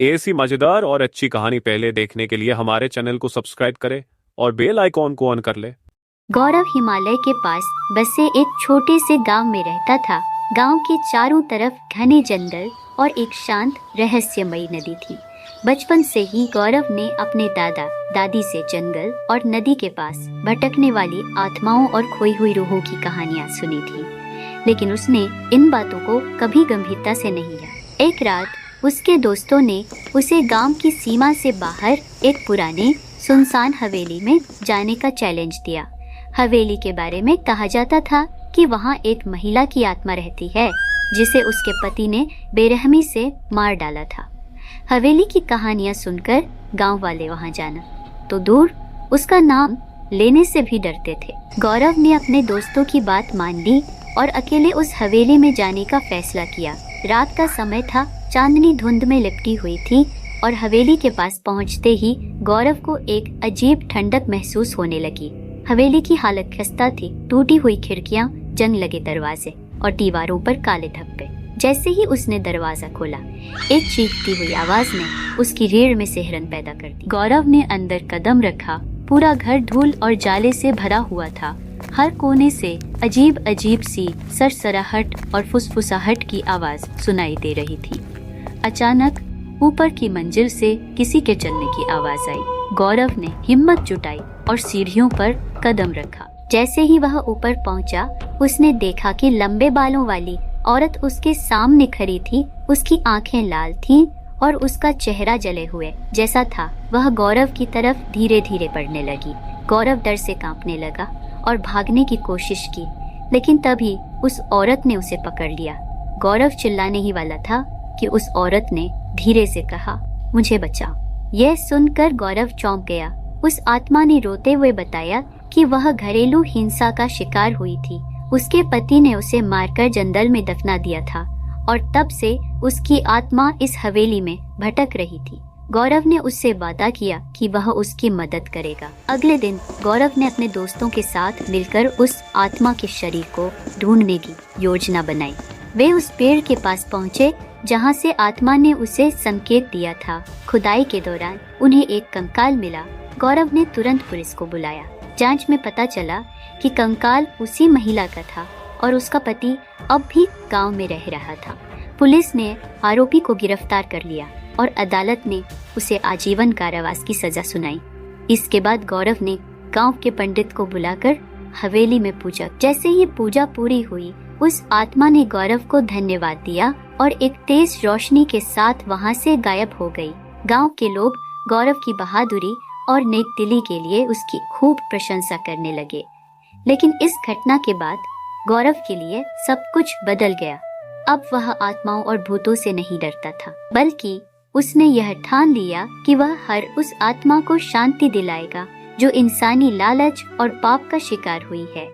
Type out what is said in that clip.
ऐसी मजेदार और अच्छी कहानी पहले देखने के लिए हमारे चैनल को सब्सक्राइब करें और बेल आइकॉन को ऑन कर ले। गौरव हिमालय के पास बसे एक छोटे से गांव में रहता था। गांव के चारों तरफ घने जंगल और एक शांत रहस्यमयी नदी थी। बचपन से ही गौरव ने अपने दादा दादी से जंगल और नदी के पास भटकने वाली आत्माओं और खोई हुई रूहों की कहानियां सुनी थी, लेकिन उसने इन बातों को कभी गंभीरता से नहीं लिया। एक रात उसके दोस्तों ने उसे गांव की सीमा से बाहर एक पुराने सुनसान हवेली में जाने का चैलेंज दिया। हवेली के बारे में कहा जाता था कि वहां एक महिला की आत्मा रहती है जिसे उसके पति ने बेरहमी से मार डाला था। हवेली की कहानियां सुनकर गांव वाले वहां जाना तो दूर उसका नाम लेने से भी डरते थे। गौरव ने अपने दोस्तों की बात मान ली और अकेले उस हवेली में जाने का फैसला किया। रात का समय था, चांदनी धुंध में लिपटी हुई थी और हवेली के पास पहुंचते ही गौरव को एक अजीब ठंडक महसूस होने लगी। हवेली की हालत खस्ता थी, टूटी हुई खिड़कियां, जंग लगे दरवाजे और दीवारों पर काले धब्बे। जैसे ही उसने दरवाजा खोला, एक चीखती हुई आवाज ने उसकी रीढ़ में सिहरन पैदा कर दी। गौरव ने अंदर कदम रखा। पूरा घर धूल और जाले से भरा हुआ था। हर कोने से अजीब अजीब सी सरसराहट और फुसफुसाहट की आवाज सुनाई दे रही थी। अचानक ऊपर की मंजिल से किसी के चलने की आवाज आई। गौरव ने हिम्मत जुटाई और सीढ़ियों पर कदम रखा। जैसे ही वह ऊपर पहुंचा, उसने देखा कि लंबे बालों वाली औरत उसके सामने खड़ी थी। उसकी आंखें लाल थीं और उसका चेहरा जले हुए जैसा था। वह गौरव की तरफ धीरे धीरे बढ़ने लगी। गौरव डर से कांपने लगा और भागने की कोशिश की, लेकिन तभी उस औरत ने उसे पकड़ लिया। गौरव चिल्लाने ही वाला था कि उस औरत ने धीरे से कहा, मुझे बचाओ। यह सुनकर गौरव चौंक गया। उस आत्मा ने रोते हुए बताया कि वह घरेलू हिंसा का शिकार हुई थी। उसके पति ने उसे मारकर जंगल में दफना दिया था और तब से उसकी आत्मा इस हवेली में भटक रही थी। गौरव ने उससे वादा किया कि वह उसकी मदद करेगा। अगले दिन गौरव ने अपने दोस्तों के साथ मिलकर उस आत्मा के शरीर को ढूंढने की योजना बनाई। वे उस पेड़ के पास पहुँचे जहाँ से आत्मा ने उसे संकेत दिया था। खुदाई के दौरान उन्हें एक कंकाल मिला। गौरव ने तुरंत पुलिस को बुलाया। जांच में पता चला कि कंकाल उसी महिला का था और उसका पति अब भी गांव में रह रहा था। पुलिस ने आरोपी को गिरफ्तार कर लिया और अदालत ने उसे आजीवन कारावास की सजा सुनाई। इसके बाद गौरव ने गांव के पंडित को बुलाकर हवेली में पूजा। जैसे ही पूजा पूरी हुई, उस आत्मा ने गौरव को धन्यवाद दिया और एक तेज रोशनी के साथ वहां से गायब हो गई। गांव के लोग गौरव की बहादुरी और नेकदिली के लिए उसकी खूब प्रशंसा करने लगे। लेकिन इस घटना के बाद गौरव के लिए सब कुछ बदल गया। अब वह आत्माओं और भूतों से नहीं डरता था, बल्कि उसने यह ठान लिया कि वह हर उस आत्मा को शांति दिलाएगा जो इंसानी लालच और पाप का शिकार हुई है।